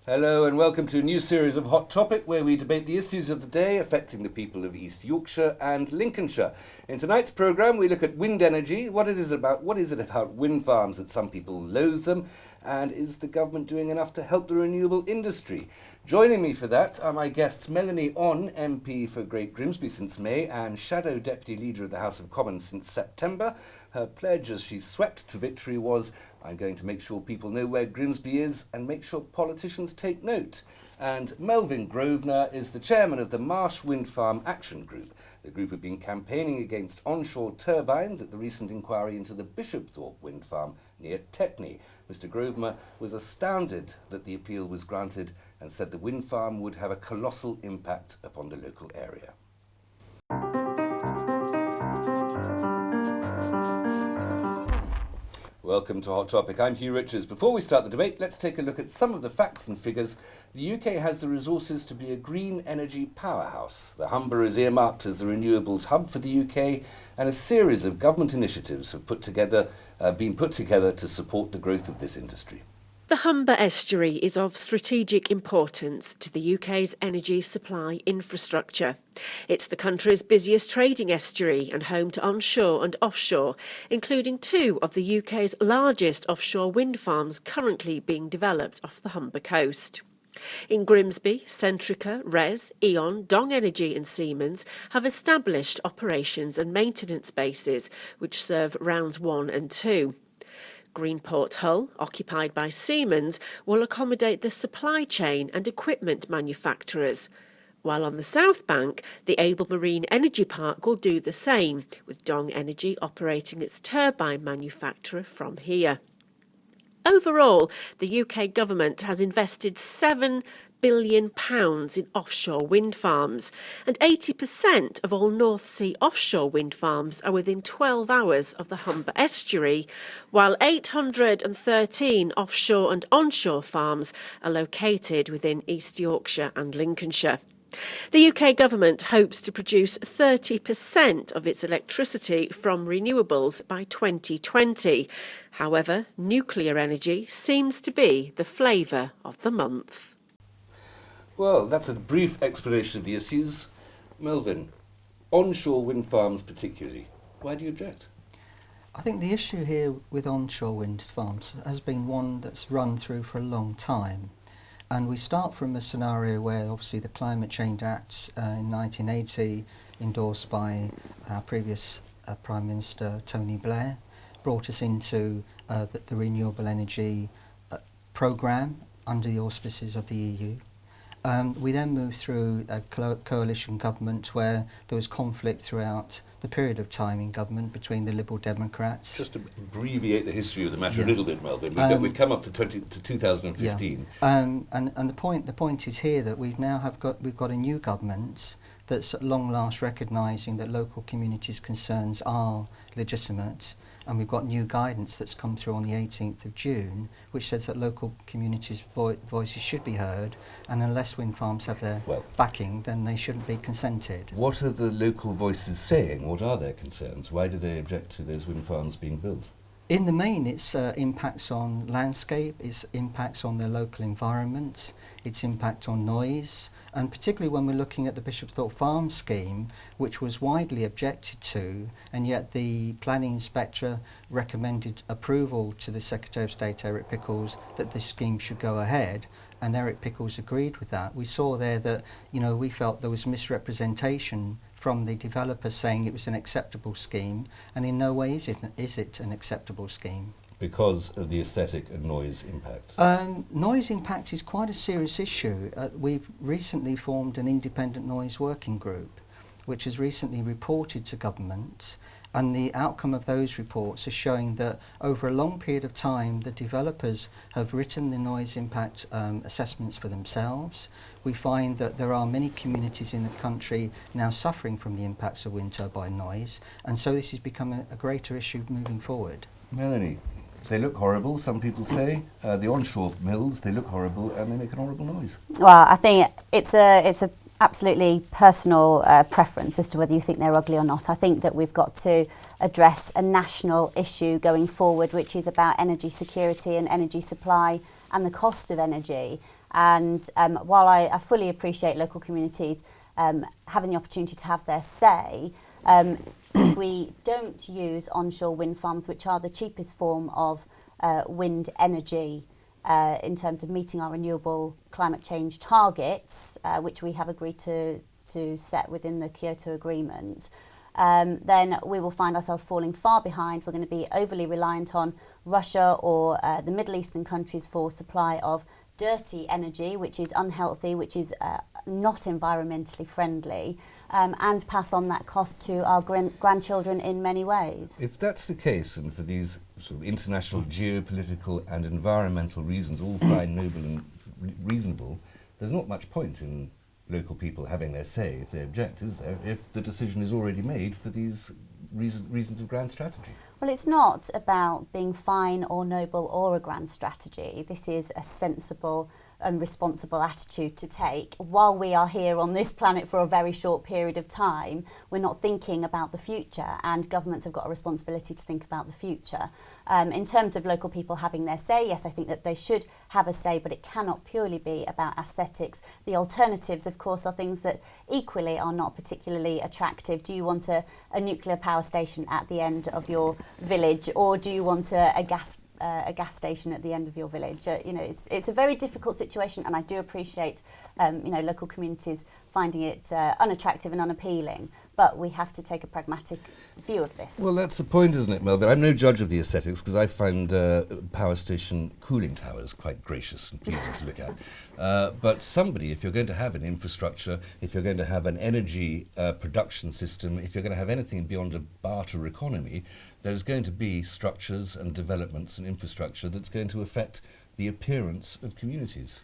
Hello and welcome to a new series of Hot Topic where we debate the issues of the day affecting the people of East Yorkshire and Lincolnshire. In tonight's programme we look at wind energy, what is it about wind farms that some people loathe them, and is the government doing enough to help the renewable industry? Joining me for that are my guests Melanie On, MP for Great Grimsby since May and Shadow Deputy Leader of the House of Commons since September. Her pledge as she swept to victory was, I'm going to make sure people know where Grimsby is and make sure politicians take note. And Melvyn Grosvenor is the chairman of the Marsh Wind Farm Action Group. The group have been campaigning against onshore turbines at the recent inquiry into the Bishopthorpe wind farm near Tetney. Mr. Grosvenor was astounded that the appeal was granted and said the wind farm would have a colossal impact upon the local area. Welcome to Hot Topic. I'm Hugh Richards. Before we start the debate, let's take a look at some of the facts and figures. The UK has the resources to be a green energy powerhouse. The Humber is earmarked as the renewables hub for the UK, and a series of government initiatives have been put together to support the growth of this industry. The Humber estuary is of strategic importance to the UK's energy supply infrastructure. It's the country's busiest trading estuary and home to onshore and offshore, including two of the UK's largest offshore wind farms currently being developed off the Humber coast. In Grimsby, Centrica, RES, E.ON, Dong Energy and Siemens have established operations and maintenance bases which serve rounds 1 and 2. Greenport Hull, occupied by Siemens, will accommodate the supply chain and equipment manufacturers, while on the South Bank, the Able Marine Energy Park will do the same, with Dong Energy operating its turbine manufacturer from here. Overall, the UK government has invested £7 billion in offshore wind farms, and 80% of all North Sea offshore wind farms are within 12 hours of the Humber estuary, while 813 offshore and onshore farms are located within East Yorkshire and Lincolnshire. The UK government hopes to produce 30% of its electricity from renewables by 2020. However, nuclear energy seems to be the flavour of the month. Well, that's a brief explanation of the issues. Melvyn, onshore wind farms particularly, why do you object? I think the issue here with onshore wind farms has been one that's run through for a long time. And we start from a scenario where obviously the Climate Change Act in 1980, endorsed by our previous Prime Minister Tony Blair, brought us into the renewable energy programme under the auspices of the EU. We then moved through a coalition government where there was conflict throughout the period of time in government between the Liberal Democrats. Just to abbreviate the history of the matter a little bit, Melvyn, we've come up to 2015. And the point is here that we've got a new government that's at long last recognising that local communities' concerns are legitimate. And we've got new guidance that's come through on the 18th of June, which says that local communities' voices should be heard, and unless wind farms have their backing, then they shouldn't be consented. What are the local voices saying? What are their concerns? Why do they object to those wind farms being built? In the main, it's impacts on landscape, it's impacts on their local environment, its impact on noise, and particularly when we're looking at the Bishopthorpe Farm scheme, which was widely objected to, and yet the planning inspector recommended approval to the Secretary of State Eric Pickles that this scheme should go ahead, and Eric Pickles agreed with that. We saw there that, we felt there was misrepresentation from the developers saying it was an acceptable scheme, and in no way is it an acceptable scheme. Because of the aesthetic and noise impact? Noise impact is quite a serious issue. We've recently formed an independent noise working group, which has recently reported to government, and the outcome of those reports is showing that over a long period of time the developers have written the noise impact assessments for themselves. We find that there are many communities in the country now suffering from the impacts of wind turbine noise, and so this has become a greater issue moving forward. Melanie, they look horrible, some people say. The onshore mills, they look horrible and they make an horrible noise. Well, I think it's a absolutely personal preference as to whether you think they're ugly or not. I think that we've got to address a national issue going forward, which is about energy security and energy supply and the cost of energy. And while I fully appreciate local communities having the opportunity to have their say, if we don't use onshore wind farms, which are the cheapest form of wind energy in terms of meeting our renewable climate change targets, which we have agreed to set within the Kyoto Agreement, then we will find ourselves falling far behind. We're going to be overly reliant on Russia or the Middle Eastern countries for supply of dirty energy, which is unhealthy, which is not environmentally friendly, and pass on that cost to our grandchildren in many ways. If that's the case, and for these sort of international geopolitical and environmental reasons, all fine, noble and reasonable, there's not much point in local people having their say if they object, is there, if the decision is already made for these reasons of grand strategy? Well, it's not about being fine or noble or a grand strategy. This is a sensible and responsible attitude to take. While we are here on this planet for a very short period of time, we're not thinking about the future, and governments have got a responsibility to think about the future. In terms of local people having their say, yes, I think that they should have a say, but it cannot purely be about aesthetics. The alternatives, of course, are things that equally are not particularly attractive. Do you want a nuclear power station at the end of your village, or do you want a gas station at the end of your village? It's a very difficult situation, and I do appreciate local communities finding it unattractive and unappealing, but we have to take a pragmatic view of this. Well, that's the point, isn't it, Melvin? I'm no judge of the aesthetics, because I find power station cooling towers quite gracious and pleasing to look at. But somebody, if you're going to have an infrastructure, if you're going to have an energy production system, if you're going to have anything beyond a barter economy, there's going to be structures and developments and infrastructure that's going to affect the appearance of communities.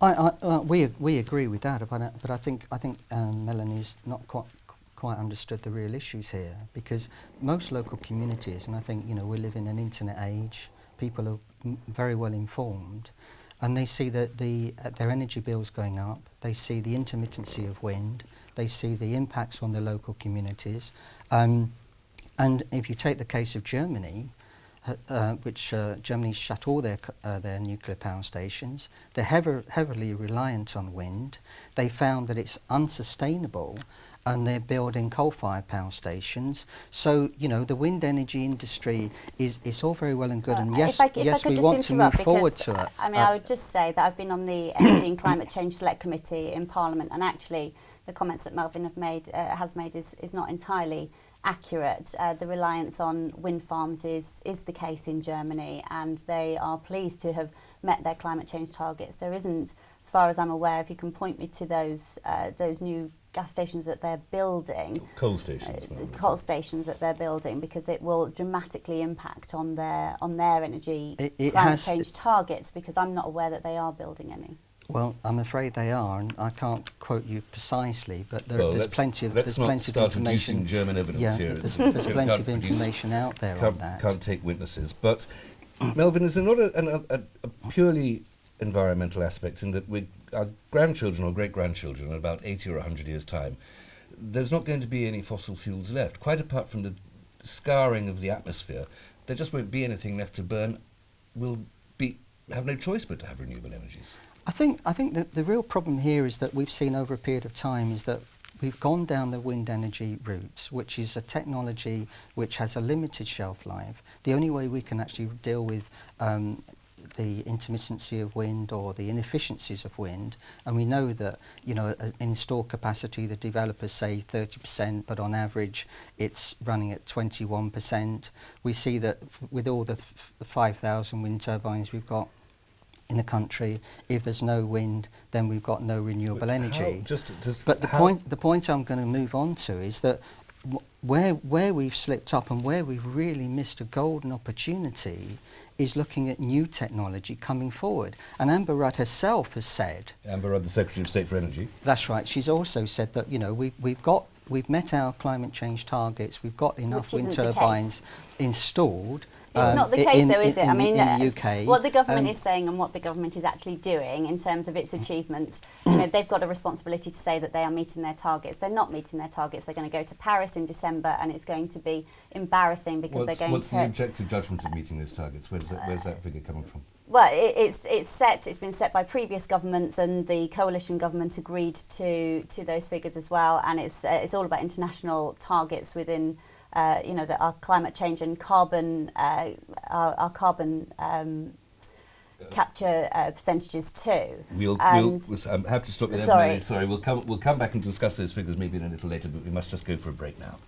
We agree with that, but I think Melanie's not quite understood the real issues here, because most local communities, and I think we live in an internet age, people are very well informed, and they see that their energy bills going up, they see the intermittency of wind, they see the impacts on the local communities. And if you take the case of Germany, which Germany shut all their nuclear power stations, they're heavily reliant on wind. They found that it's unsustainable, and they're building coal-fired power stations. So, the wind energy industry is all very well and good, and yes, we want to move forward to it. I would just say that I've been on the Energy and Climate Change Select Committee in Parliament, and actually the comments that Melvin has made is not entirely accurate. The reliance on wind farms is the case in Germany, and they are pleased to have met their climate change targets. There isn't, as far as I'm aware, if you can point me to those new gas stations that they're building. Coal stations. Coal stations that they're building, because it will dramatically impact on their energy climate change targets, because I'm not aware that they are building any. Well, I'm afraid they are, and I can't quote you precisely, but there's plenty of information. German evidence here. There's plenty of information out there on that. Can't take witnesses. But Melvin, is there not a purely environmental aspect in that our grandchildren or great-grandchildren in about 80 or 100 years' time, there's not going to be any fossil fuels left, quite apart from the scarring of the atmosphere. There just won't be anything left to burn. We'll have no choice but to have renewable energies. I think that the real problem here is that we've seen over a period of time is that we've gone down the wind energy route, which is a technology which has a limited shelf life. The only way we can actually deal with the intermittency of wind or the inefficiencies of wind, and we know that in installed capacity the developers say 30%, but on average it's running at 21%. We see that with all the 5,000 wind turbines we've got in the country, if there's no wind, then we've got no renewable energy. But the point I'm going to move on to is that where we've slipped up and where we've really missed a golden opportunity is looking at new technology coming forward. And Amber Rudd herself has said... Amber Rudd, the Secretary of State for Energy. That's right. She's also said that, we've met our climate change targets, we've got enough wind turbines installed. It's not the case, though, is it? In the UK, what the government is saying and what the government is actually doing in terms of its achievements, they've got a responsibility to say that they are meeting their targets. They're not meeting their targets. They're going to go to Paris in December, and it's going to be embarrassing because they're going to... What's the objective judgment of meeting those targets? Where's that figure coming from? Well, it's been set by previous governments, and the coalition government agreed to those figures as well. And it's all about international targets within, our climate change and carbon, our carbon capture percentages too. We'll have to stop you there. Sorry. Sorry, we'll come back and discuss those figures maybe in a little later, but we must just go for a break now.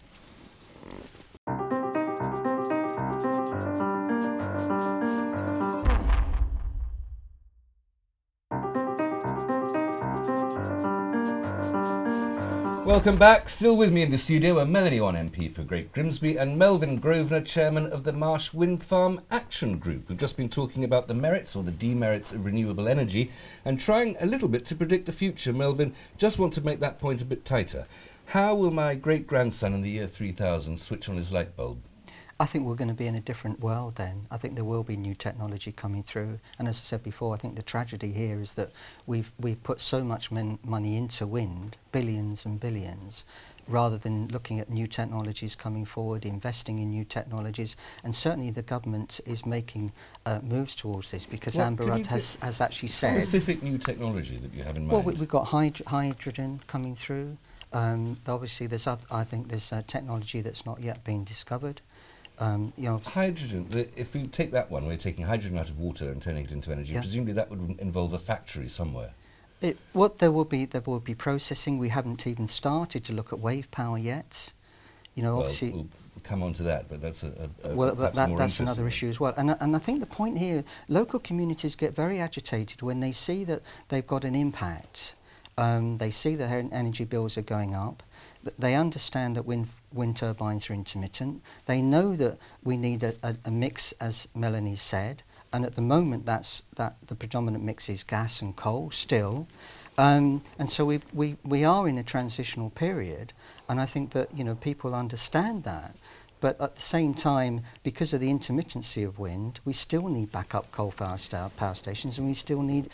Welcome back. Still with me in the studio are Melanie Wan MP for Great Grimsby and Melvyn Grosvenor, Chairman of the Marsh Wind Farm Action Group. We've just been talking about the merits or the demerits of renewable energy and trying a little bit to predict the future. Melvyn, just want to make that point a bit tighter. How will my great-grandson in the year 3000 switch on his light bulb? I think we're going to be in a different world then. I think there will be new technology coming through. And as I said before, I think the tragedy here is that we've put so much money into wind, billions and billions, rather than looking at new technologies coming forward, investing in new technologies. And certainly the government is making moves towards this, because Amber Rudd has actually said... Specific new technology that you have in mind? Well, we've got hydrogen coming through. Obviously, I think there's technology that's not yet been discovered. Hydrogen, if you take that one, we're taking hydrogen out of water and turning it into energy, presumably that would involve a factory somewhere. There will be processing. We haven't even started to look at wave power yet. Obviously... We'll come on to that, but that's that's another issue as well. And I think the point here, local communities get very agitated when they see that they've got an impact. They see that energy bills are going up. They understand that wind turbines are intermittent. They know that we need a mix, as Melanie said, and at the moment the predominant mix is gas and coal still. And so we are in a transitional period, and I think that people understand that. But at the same time, because of the intermittency of wind, we still need backup coal power stations, and we still need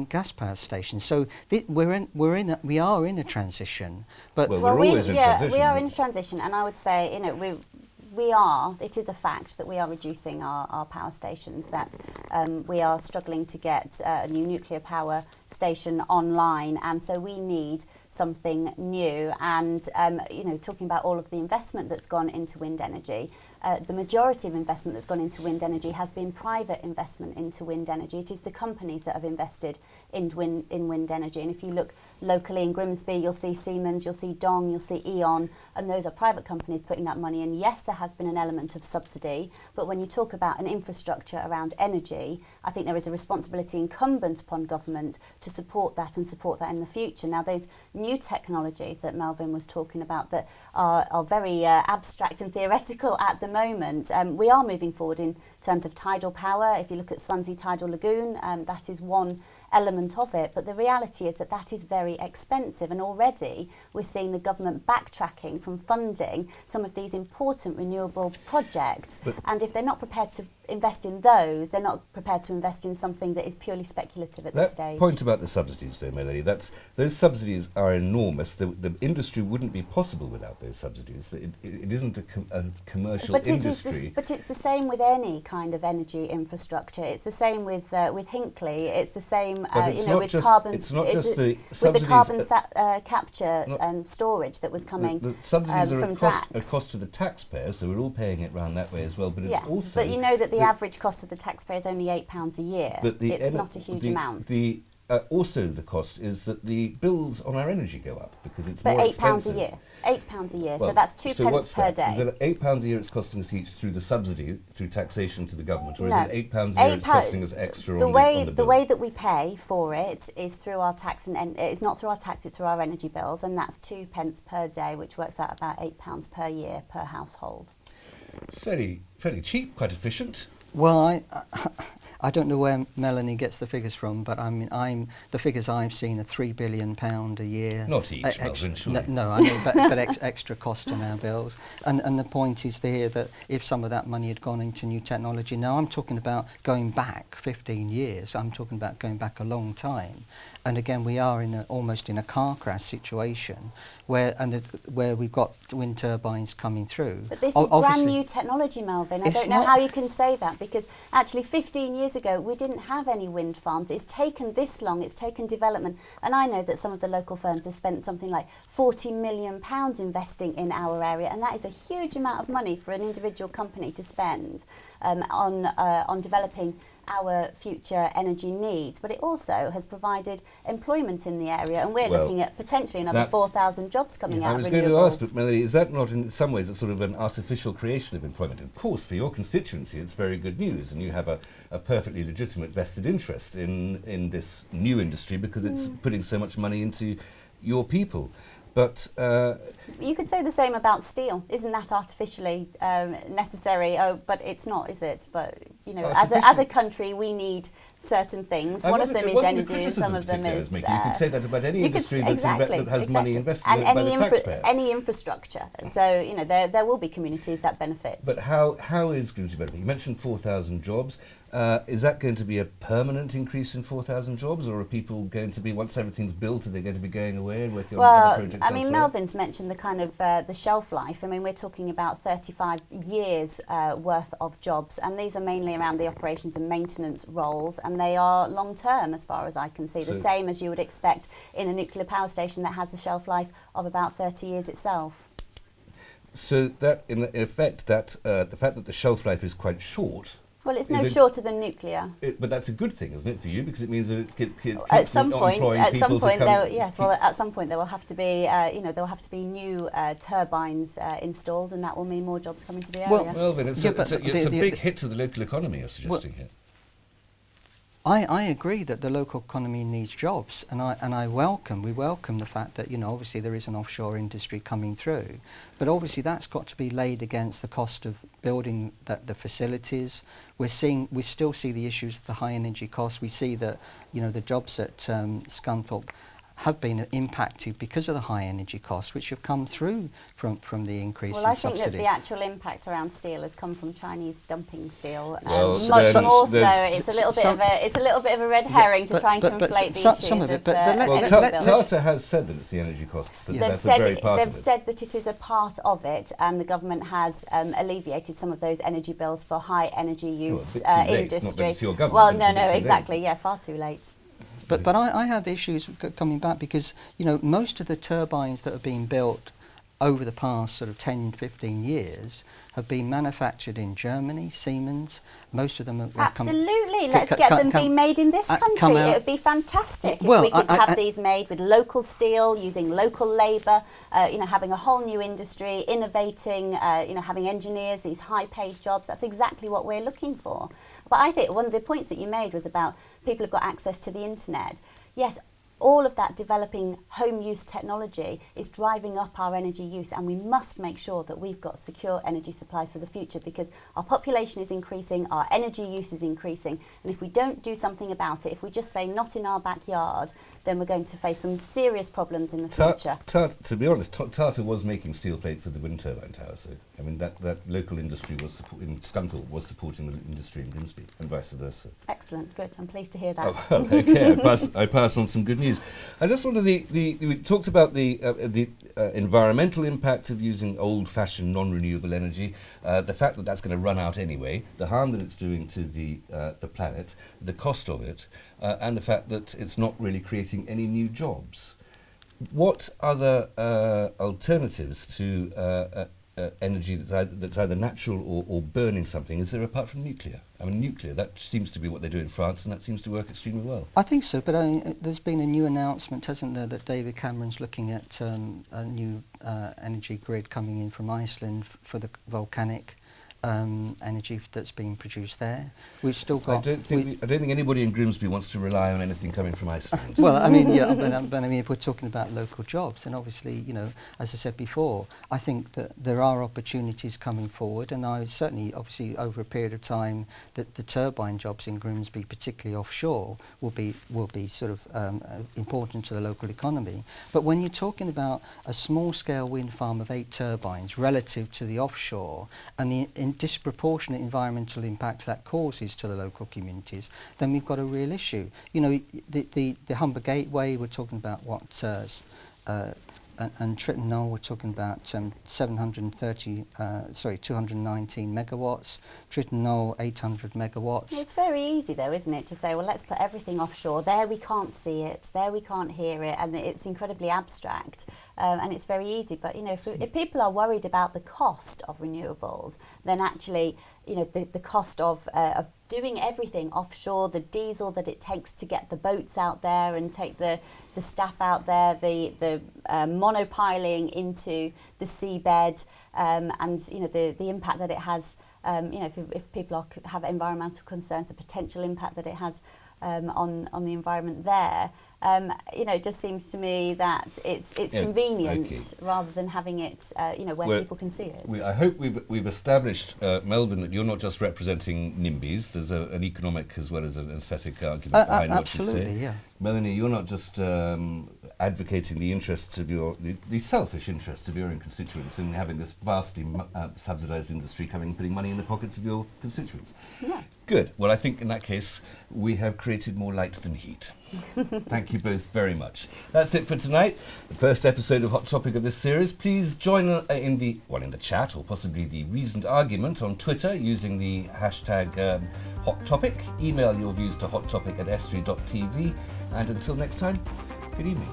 gas power stations. So we are in a transition. But we're always in transition. We are in transition, and I would say it is a fact that we are reducing our power stations, that we are struggling to get a new nuclear power station online, and so we need something new. And talking about all of the investment that's gone into wind energy, the majority of investment that's gone into wind energy has been private investment into wind energy. It is the companies that have invested in wind energy. And if you look locally in Grimsby, you'll see Siemens, you'll see Dong, you'll see E.ON, and those are private companies putting that money in. Yes, there has been an element of subsidy, but when you talk about an infrastructure around energy, I think there is a responsibility incumbent upon government to support that and support that in the future. Now, those new technologies that Melvyn was talking about that are very abstract and theoretical at the moment, we are moving forward in terms of tidal power. If you look at Swansea Tidal Lagoon, that is one element of it, but the reality is that is very expensive, and already we're seeing the government backtracking from funding some of these important renewable projects. And if they're not prepared to invest in those, they're not prepared to invest in something that is purely speculative at this stage. That point about the subsidies, though, Melanie, those subsidies are enormous. The industry wouldn't be possible without those subsidies. It isn't a commercial industry. But it's the same with any kind of energy infrastructure. It's the same with Hinkley. It's the same, with carbon. It's not just the subsidies. With the carbon capture and storage that was coming the subsidies from are a cost to the taxpayer, so we're all paying it round that way as well. But it's also. But you know that the average cost of the taxpayer is only £8 a year. It's not a huge amount. Also, the cost is that the bills on our energy go up because it's more expensive. £8 a year. £8 a year, so that's 2 pence per day. Is it £8 a year it's costing us each through the subsidy, through taxation to the government, or is it £8 a year it's costing us extra on the bill? The way that we pay for it is through our tax, and it's not through our tax, it's through our energy bills, and that's 2 pence per day, which works out about £8 per year per household. Fairly cheap, quite efficient. Well, I don't know where Melanie gets the figures from, but the figures I've seen are £3 billion a year. Not each, Melvyn, surely. No, I know, but extra cost on our bills. And the point is there that if some of that money had gone into new technology, now I'm talking about going back 15 years, I'm talking about going back a long time. And again, we are almost in a car crash situation where we've got wind turbines coming through. But this is brand new technology, Melvyn. I don't know how you can say that, because actually 15 years years ago, we didn't have any wind farms. It's taken this long, it's taken development. And I know that some of the local firms have spent something like £40 million investing in our area, and that is a huge amount of money for an individual company to spend on developing our future energy needs. But it also has provided employment in the area, and we're looking at potentially another 4,000 jobs coming out of renewables. I was going to ask, but Melanie, is that not in some ways a sort of an artificial creation of employment? Of course, for your constituency, it's very good news, and you have a perfectly legitimate vested interest in this new industry because it's putting so much money into your people. But you could say the same about steel. Isn't that artificially necessary? Oh, but it's not, is it? But you know, as a country, we need certain things. One of them is energy, some of them is. You can say that about any industry that has money invested in it by the taxpayer. Any infrastructure. So you know, there will be communities that benefit. But how is Grimsby benefiting? You mentioned 4,000 jobs. Is that going to be a permanent increase in 4,000 jobs, or are people going to be, once everything's built, are they going to be going away and working on other projects? I mean, Melvin's mentioned the kind of the shelf life. I mean, we're talking about 35 years worth of jobs, and these are mainly around the operations and maintenance roles, and they are long term, as far as I can see. The same as you would expect in a nuclear power station that has a shelf life of about 30 years itself. So that, in effect, that the fact that the shelf life is quite short. Well, it's no shorter than nuclear. But that's a good thing, isn't it, for you? Because it means that it keeps at some point, at some point there will have to be, there will have to be new turbines installed, and that will mean more jobs coming to the area. Well, then it's a big hit to the local economy you're suggesting here. I agree that the local economy needs jobs, and we welcome the fact that, you know, obviously there is an offshore industry coming through, but obviously that's got to be laid against the cost of building the facilities. We still see the issues of the high energy costs. We see that, you know, the jobs at Scunthorpe have been impacted because of the high energy costs, which have come through from the increase in subsidies. Well, I think that the actual impact around steel has come from Chinese dumping steel. Well, much more so, it's a little bit of a red herring to try and conflate the issues. Some of it, Tata has said that it's the energy costs. That's a very part of it. They've said that it is a part of it, and the government has alleviated some of those energy bills for high energy use industry. Well, no, exactly. Yeah, far too late. But I have issues coming back because, you know, most of the turbines that have been built over the past sort of 10, 15 years have been manufactured in Germany, Siemens. Most of them have Absolutely. Let's get them being made in this country. It would be fantastic if we could have these made with local steel, using local labour, having a whole new industry, innovating, having engineers, these high-paid jobs. That's exactly what we're looking for. But I think one of the points that you made was about people have got access to the internet. Yes, all of that developing home use technology is driving up our energy use, and we must make sure that we've got secure energy supplies for the future, because our population is increasing, our energy use is increasing, and if we don't do something about it, if we just say not in our backyard, then we're going to face some serious problems in the future. To be honest, Tata was making steel plate for the wind turbine tower, so I mean that local industry was in Scunthorpe was supporting the industry in Grimsby, and vice versa. Excellent, good. I'm pleased to hear that. Oh, well, okay, I pass on some good news. I just wanted we talked about the environmental impact of using old-fashioned non-renewable energy, the fact that that's going to run out anyway, the harm that it's doing to the planet, the cost of it, and the fact that it's not really creating any new jobs. What other alternatives to energy that's either natural or burning something is there apart from nuclear? I mean, nuclear, that seems to be what they do in France, and that seems to work extremely well. I think so, but there's been a new announcement, hasn't there, that David Cameron's looking at a new energy grid coming in from Iceland for the volcanic energy that's being produced there. We've still got. I don't think anybody in Grimsby wants to rely on anything coming from Iceland. Well, I mean, yeah, but I mean, if we're talking about local jobs, then obviously, you know, as I said before, I think that there are opportunities coming forward, and I certainly, obviously, over a period of time, that the turbine jobs in Grimsby, particularly offshore, will be sort of important to the local economy. But when you're talking about a small-scale wind farm of 8 turbines relative to the offshore, and the disproportionate environmental impacts that causes to the local communities, then we've got a real issue. You know, the Humber Gateway, we're talking about what and Triton Knoll, we're talking about 219 megawatts. Triton Knoll, 800 megawatts. It's very easy though, isn't it, to say, well, let's put everything offshore. There we can't see it, there we can't hear it, and it's incredibly abstract. And it's very easy, but you know, if people are worried about the cost of renewables, then actually, you know, the cost of doing everything offshore, the diesel that it takes to get the boats out there and take the staff out there, the monopiling into the seabed, and you know the impact that it has. You know, if people have environmental concerns, the potential impact that it has on the environment there. You know, it just seems to me that it's convenient rather than having it, you know, where people can see it. I hope we've established, Melvin, that you're not just representing NIMBYs. There's an economic as well as an aesthetic argument behind what you say. Absolutely, yeah. Melanie, you're not just advocating the interests of the selfish interests of your own constituents in having this vastly subsidised industry putting money in the pockets of your constituents. Yeah. Good. Well, I think in that case we have created more light than heat. Thank you both very much. That's it for tonight. The first episode of Hot Topic of this series. Please join in the chat or possibly the reasoned argument on Twitter using the hashtag Hot Topic. Email your views to hottopic@estuary.tv. And until next time, good evening.